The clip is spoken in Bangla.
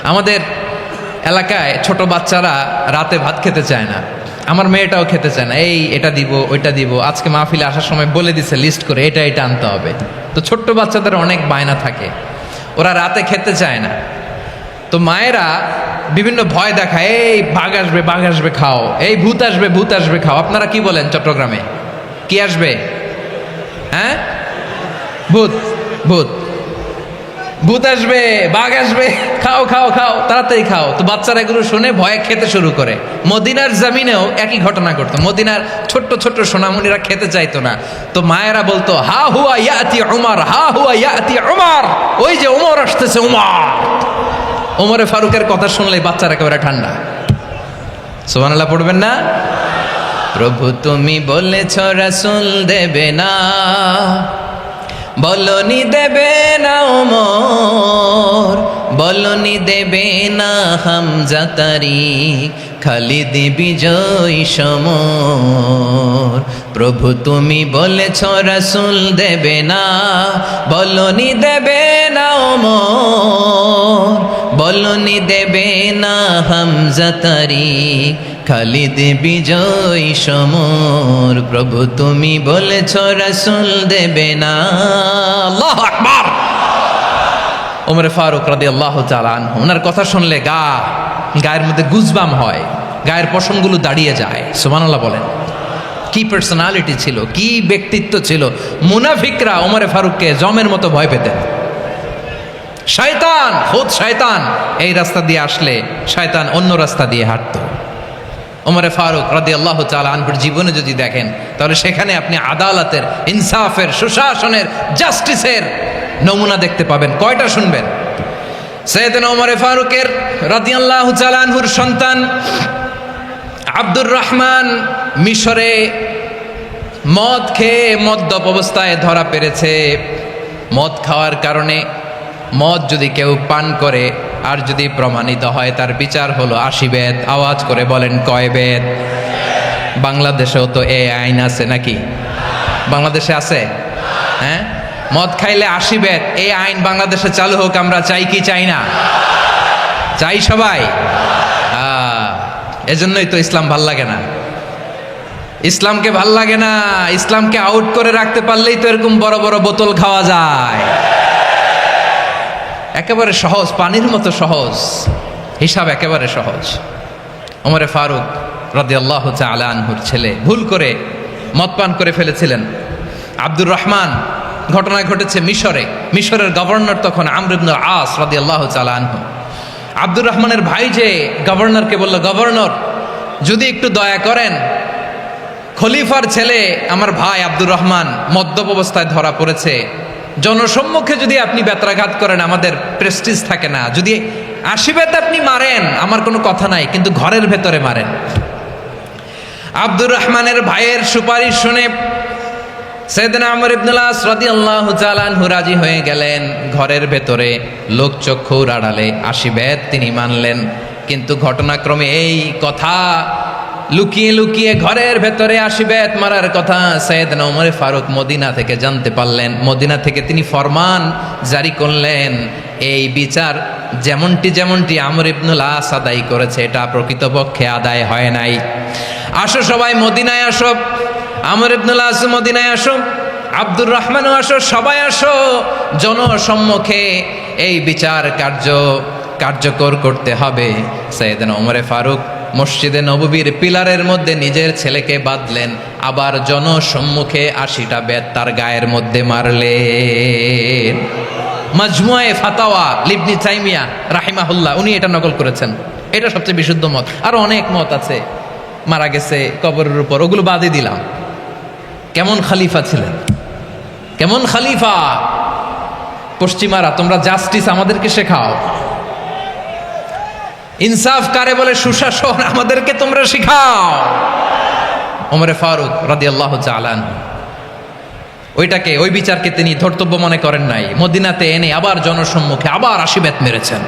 আমাদের এলাকায় ছোট বাচ্চারা রাতে ভাত খেতে চায় না, আমার মেয়েটাও খেতে চায় না। এটা দিব ওইটা দিব, আজকে মাহফিলে আসার সময় বলে দিছে লিস্ট করে এটা আনতে হবে। তো ছোট্ট বাচ্চাদের অনেক বায়না থাকে, ওরা রাতে খেতে চায় না। তো মায়েরা বিভিন্ন ভয় দেখায়, বাঘ আসবে খাও, ভূত আসবে খাও। আপনারা কি বলেন চট্টগ্রামে? কি আসবে? হ্যাঁ, ভূত ভূত ভূত আসবে, বাঘ আসবে, খাও খাও খাও, তাড়াতাড়ি খাও। তো বাচ্চারা এগুলো শুনে ভয়ে খেতে শুরু করে। মদিনার জমিনেও একই ঘটনা ঘটতো। মদিনার ছোট্ট ছোট্ট সোনামণিরা খেতে চাইতো না। তো মায়েরা বলতো, হা হুয়া ইয়াতি উমর, হা হুয়া ইয়াতি উমর, ওই যে উমর আসতেছে, উমরে ফারুকের কথা শুনলে বাচ্চারা একেবারে ঠান্ডা। সুবহানাল্লাহ পড়বেন না? প্রভু তুমি বলেছ রাসূল দেবে না, বলনি দেবে না ওমর, বলনি দেবে না হামজা তারিক, খালিদ বিজয় সমর। প্রভু তুমি বলেছ রাসূল দেবে না, বলনি দেবে না ওমর, বলনি দেবে না হামজা তারিক, খালিদ বিজয় সমর। প্রভু তুমি বলেছ রাসূল দেবে না। আল্লাহু আকবার। ওমরে ফারুক রাদিয়াল্লাহু তাআলা আনহু, ওনার কথা শুনলে গায়ের মধ্যে গুজবাম হয়, গায়ের পশমগুলো দাঁড়িয়ে যায়। সুবহানাল্লাহ বলেন। কি পার্সোনালিটি ছিল, কি ব্যক্তিত্ব ছিল। মুনাফিকরা ওমরে ফারুককে জমের মতো ভয় পেতেন। শয়তান, খুদ শয়তান এই রাস্তা দিয়ে আসলে শয়তান অন্য রাস্তা দিয়ে হাঁটতো। ওমরে ফারুক রাদিয়াল্লাহু তাআলা আনহুর জীবনে যদি দেখেন, তাহলে সেখানে আপনি আদালতের, ইনসাফের, সুশাসনের, জাস্টিসের নমুনা দেখতে পাবেন। কয়টা শুনবেন? সাইয়েদনা ওমরে ফারুকের রাদিয়াল্লাহু তাআলা আনহুর সন্তান আব্দুর রহমান মিশরে মদ খেয়ে মদ্যপ অবস্থায় ধরা পড়েছে। মদ খাওয়ার কারণে, মদ যদি কেউ পান করে আর যদি প্রমাণিত হয়, তার বিচার হলো 80 বেত। আওয়াজ করে বলেন কয় বেত? বাংলাদেশেও তো এই আইন আছে নাকি? বাংলাদেশে আছে? হ্যাঁ, মদ খাইলে 80 বেত, এই আইন বাংলাদেশে চালু হোক। আমরা চাই কি চাই না? চাই সবাই। এজন্যই তো ইসলাম ভাল লাগে না। ইসলামকে ভাল লাগে না। ইসলামকে আউট করে রাখতে পারলেই তো এরকম বড় বড় বোতল খাওয়া যায়। একেবারে সহজ, পানির মতো সহজ, হিসাব একেবারে সহজ। ওমরে ফারুক রাদিয়াল্লাহু তাআলা আনহুর ছেলে ভুল করে মদ পান করে ফেলেছিলেন। আব্দুর রহমান, ঘটনা ঘটেছে মিশরে। মিশরের গভর্নর তখন আমর ইবনে আস রাদিয়াল্লাহু তাআলা আনহু। আব্দুর রহমানের ভাই যে গভর্নরকে বলল, গভর্নর যদি একটু দয়া করেন, খলিফার ছেলে আমার ভাই আব্দুর রহমান মদ্যপ অবস্থায় ধরা পড়েছে, জনসম্মুখে যদি আপনি বেত্রাঘাত করেন আমাদের প্রেস্টিজ থাকে না, যদি 80 বেত আপনি মারেন আমার কোনো কথা নাই, কিন্তু ঘরের ভেতরে মারেন। আব্দুর রহমানের ভাইয়ের সুপারিশ শুনে সাইয়েদনা আমর ইবনে আস রাদিয়াল্লাহু তাআলা আনহু রাজি হয়ে গেলেন। ঘরের ভেতরে লোকচক্ষুর আড়ালে 80 বেত তিনি মানলেন। কিন্তু ঘটনাক্রমে এই কথা লুকিয়ে লুকিয়ে ঘরের ভেতরে 80 বেত মারার কথা সাইয়েদনা ওমরে ফারুক মদিনা থেকে জানতে পারলেন। মদিনা থেকে তিনি ফরমান জারি করলেন, এই বিচার যেমনটি আমর ইবনে আস আদায় করেছে, এটা প্রকৃতপক্ষে আদায় হয় নাই। আসো সবাই মদিনায় আসো, আমর ইবনে আস মদিনায় আসো, আব্দুর রহমানও আসো, সবাই আসো, জনসম্মুখে এই বিচার কার্যকর করতে হবে। সাইয়েদনা ওমরে ফারুক মসজিদে নববীর পিলারের মধ্যে নিজের ছেলেকে বাঁধলেন, আবার জনসম্মুখে 80টা বেত তার গায়ের মধ্যে মারলেন। মাজমুয়ে ফাতাওয়া ইবনে তাইমিয়া রাহিমাহুল্লাহ উনি এটা নকল করেছেন। এটা সবচেয়ে বিশুদ্ধ মত। আরো অনেক মত আছে, মারা গেছে কবরের উপর, ওগুলো বাদই দিলাম। কেমন খলিফা ছিলেন, কেমন খলিফা! পশ্চিমারা তোমরা জাস্টিস আমাদেরকে শেখাও, ইনসাফ কারে বলে, সুশাসন আমাদেরকে তোমরা শিখাও। ওমরে ফারুক রাদিয়াল্লাহু তাআলা আনহু ওই বিচারকে তিনি ধর্তব্য মনে করেন নাই। মদিনাতে এনে আবার জনসম্মুখে আবার 80 বেত মেরেছেন।